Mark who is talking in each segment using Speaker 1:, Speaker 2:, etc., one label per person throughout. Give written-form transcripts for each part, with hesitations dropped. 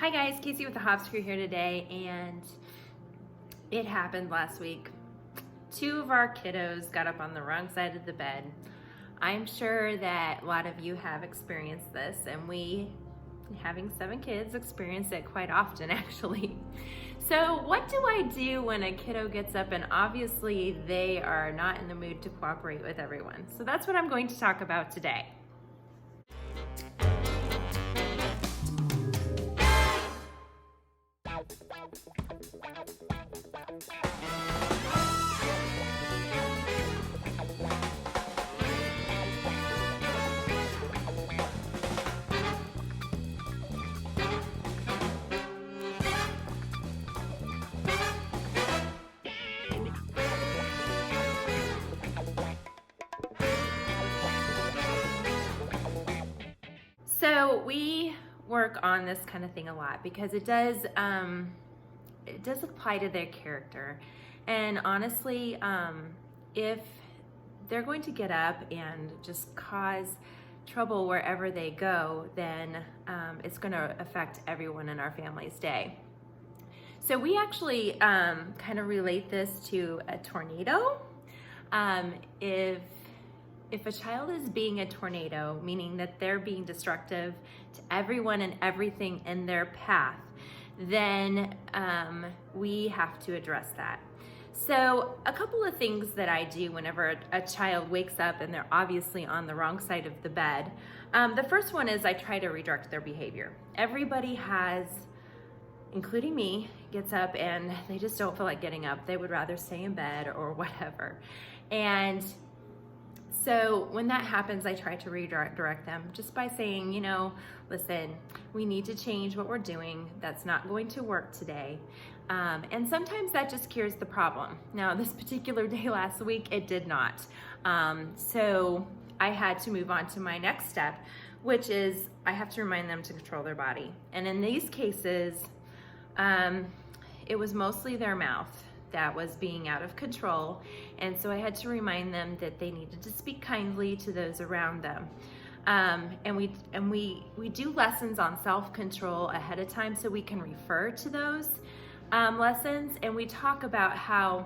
Speaker 1: Hi guys, Kaycee with the Hops Crew here today, and it happened last week. Two of our kiddos got up on the wrong side of the bed. I'm sure that a lot of you have experienced this, and we, having 7 kids, experience it quite often actually. So what do I do when a kiddo gets up and obviously they are not in the mood to cooperate with everyone? So that's what I'm going to talk about today. So we work on this kind of thing a lot because it does apply to their character. And honestly, if they're going to get up and just cause trouble wherever they go, then it's going to affect everyone in our family's day. So we actually kind of relate this to a tornado. If a child is being a tornado, meaning that they're being destructive to everyone and everything in their path, then we have to address that. So a couple of things that I do whenever a child wakes up and they're obviously on the wrong side of the bed. The first one is I try to redirect their behavior. Everybody has, including me, gets up and they just don't feel like getting up. They would rather stay in bed or whatever. And so when that happens, I try to redirect them just by saying, listen, we need to change what we're doing. That's not going to work today. And sometimes that just cures the problem. Now, this particular day last week, it did not. So I had to move on to my next step, which is I have to remind them to control their body. And in these cases, it was mostly their mouth that was being out of control. And so I had to remind them that they needed to speak kindly to those around them. And we do lessons on self-control ahead of time so we can refer to those lessons. And we talk about how,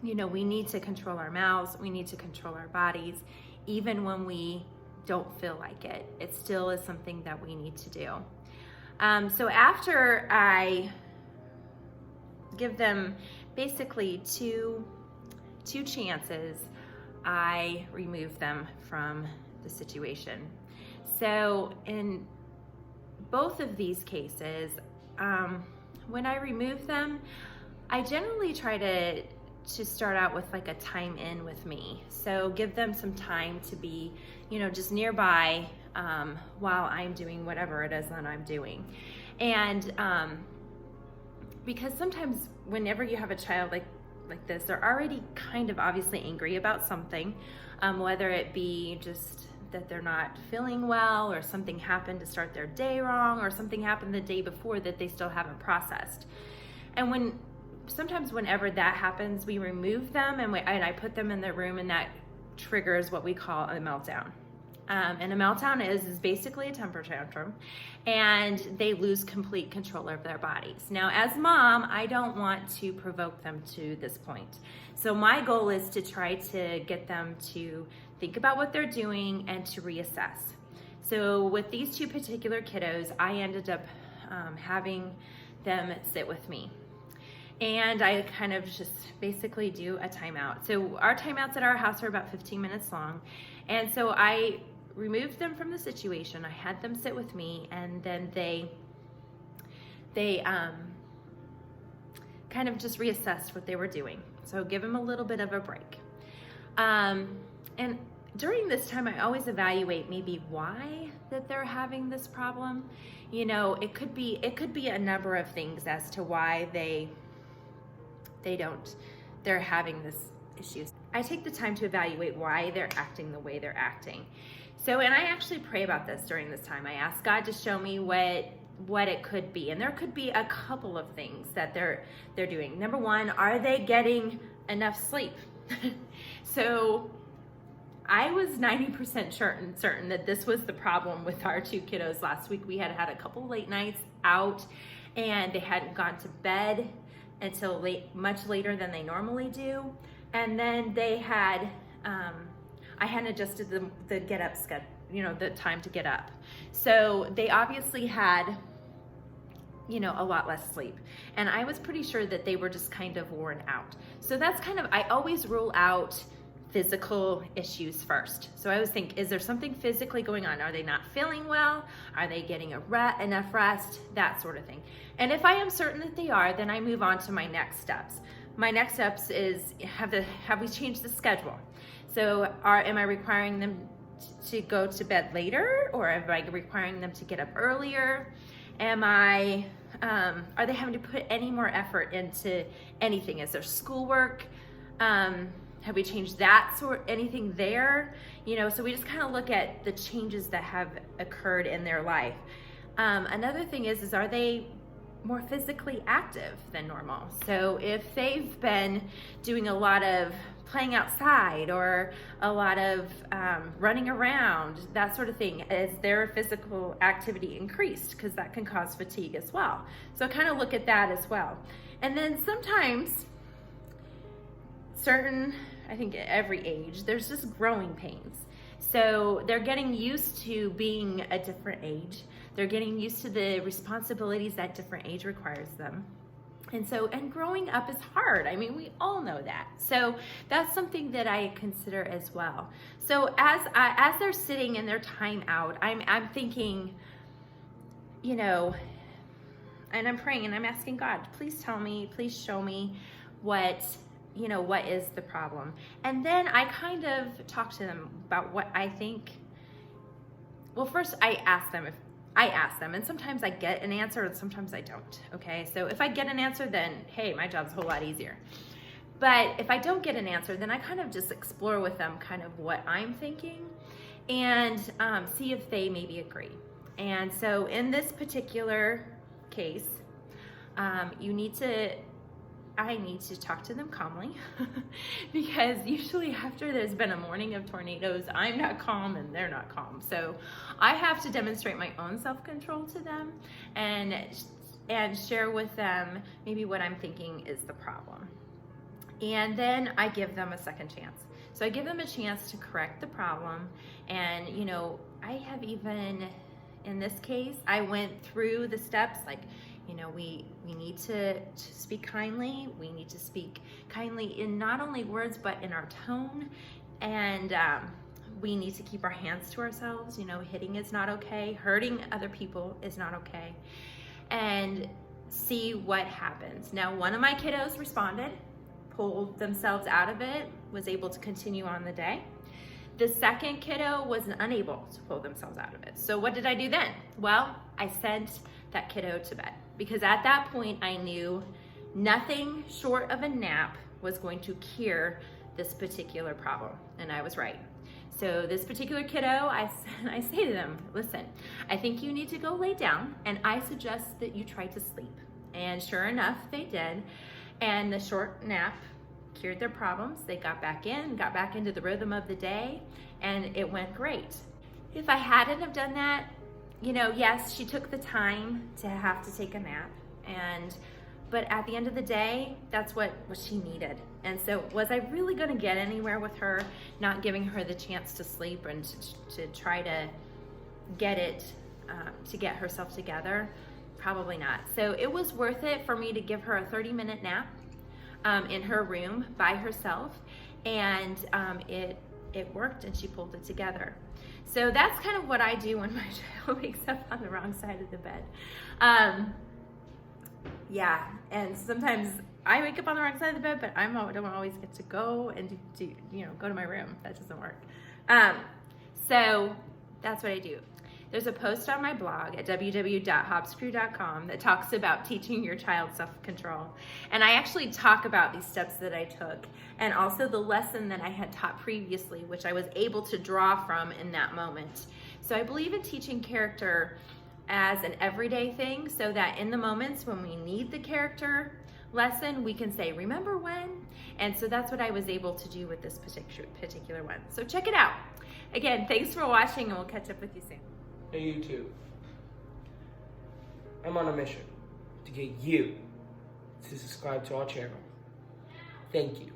Speaker 1: we need to control our mouths, we need to control our bodies, even when we don't feel like it. It still is something that we need to do. So after I give them basically two chances, I remove them from the situation. So in both of these cases, when I remove them, I generally try to start out with like a time in with me. So give them some time to be, just nearby while I'm doing whatever it is that I'm doing. And because sometimes whenever you have a child like this, they're already kind of obviously angry about something, whether it be just that they're not feeling well, or something happened to start their day wrong, or something happened the day before that they still haven't processed. And sometimes whenever that happens, we remove them and I put them in the room, and that triggers what we call a meltdown. And a meltdown is basically a temper tantrum, and they lose complete control of their bodies. Now, as mom, I don't want to provoke them to this point. So my goal is to try to get them to think about what they're doing and to reassess. So with these 2 particular kiddos, I ended up having them sit with me. And I kind of just basically do a timeout. So our timeouts at our house are about 15 minutes long. And so I removed them from the situation. I had them sit with me, and then they kind of just reassessed what they were doing. So give them a little bit of a break. And during this time, I always evaluate maybe why that they're having this problem. It could be a number of things as to why they're having this issues. I take the time to evaluate why they're acting the way they're acting. So, and I actually pray about this during this time. I ask God to show me what it could be. And there could be a couple of things that they're doing. Number one, are they getting enough sleep? So I was 90% certain that this was the problem with our two kiddos last week. We had had a couple late nights out, and they hadn't gone to bed until much later than they normally do. And then they had, I hadn't adjusted the get up schedule, the time to get up. So they obviously had, a lot less sleep. And I was pretty sure that they were just kind of worn out. So that's I always rule out physical issues first. So I always think, is there something physically going on? Are they not feeling well? Are they getting enough rest? That sort of thing. And if I am certain that they are, then I move on to my next steps. My next steps is, have we changed the schedule? So am I requiring them to go to bed later, or am I requiring them to get up earlier? Are they having to put any more effort into anything? Is there schoolwork? Have we changed anything there? So we just kind of look at the changes that have occurred in their life. Another thing is are they more physically active than normal? So if they've been doing a lot of playing outside or a lot of running around, that sort of thing, is their physical activity increased? Because that can cause fatigue as well. So I kind of look at that as well. And then sometimes I think at every age, there's just growing pains. So they're getting used to being a different age. They're getting used to the responsibilities that different age requires them. And growing up is hard. I mean, we all know that. So that's something that I consider as well. So as they're sitting in their time out, I'm thinking, and I'm praying and I'm asking God, please tell me, please show me what is the problem. And then I kind of talk to them about what I think. Well, first I ask them, and sometimes I get an answer and sometimes I don't. Okay, so if I get an answer, then hey, my job's a whole lot easier. But if I don't get an answer, then I kind of just explore with them kind of what I'm thinking and see if they maybe agree. And so in this particular case, I need to talk to them calmly because usually after there's been a morning of tornadoes, I'm not calm and they're not calm. So I have to demonstrate my own self-control to them and share with them maybe what I'm thinking is the problem. And then I give them a second chance. So I give them a chance to correct the problem. And, I have even, in this case, I went through the steps like, we need to speak kindly. We need to speak kindly in not only words, but in our tone. And we need to keep our hands to ourselves. Hitting is not okay. Hurting other people is not okay. And see what happens. Now, one of my kiddos responded, pulled themselves out of it, was able to continue on the day. The second kiddo was unable to pull themselves out of it. So what did I do then? Well, I sent that kiddo to bed because at that point I knew nothing short of a nap was going to cure this particular problem, and I was right. So this particular kiddo, I say to them, listen, I think you need to go lay down, and I suggest that you try to sleep. And sure enough, they did, and the short nap cured their problems. They got back into the rhythm of the day, and it went great. If I hadn't have done that, yes, she took the time to have to take a nap, but at the end of the day, that's what she needed. And so was I really going to get anywhere with her not giving her the chance to sleep and to try to get herself together? Probably not. So it was worth it for me to give her a 30-minute nap in her room by herself, and it worked, and she pulled it together. So that's kind of what I do when my child wakes up on the wrong side of the bed. And sometimes I wake up on the wrong side of the bed, but I don't always get to go and go to my room. That doesn't work. So that's what I do. There's a post on my blog at www.hopscrew.com that talks about teaching your child self-control. And I actually talk about these steps that I took and also the lesson that I had taught previously, which I was able to draw from in that moment. So I believe in teaching character as an everyday thing so that in the moments when we need the character, lesson, we can say, remember when? And so that's what I was able to do with this particular one. So check it out. Again, thanks for watching, and we'll catch up with you soon.
Speaker 2: Hey YouTube, I'm on a mission to get you to subscribe to our channel. Thank you.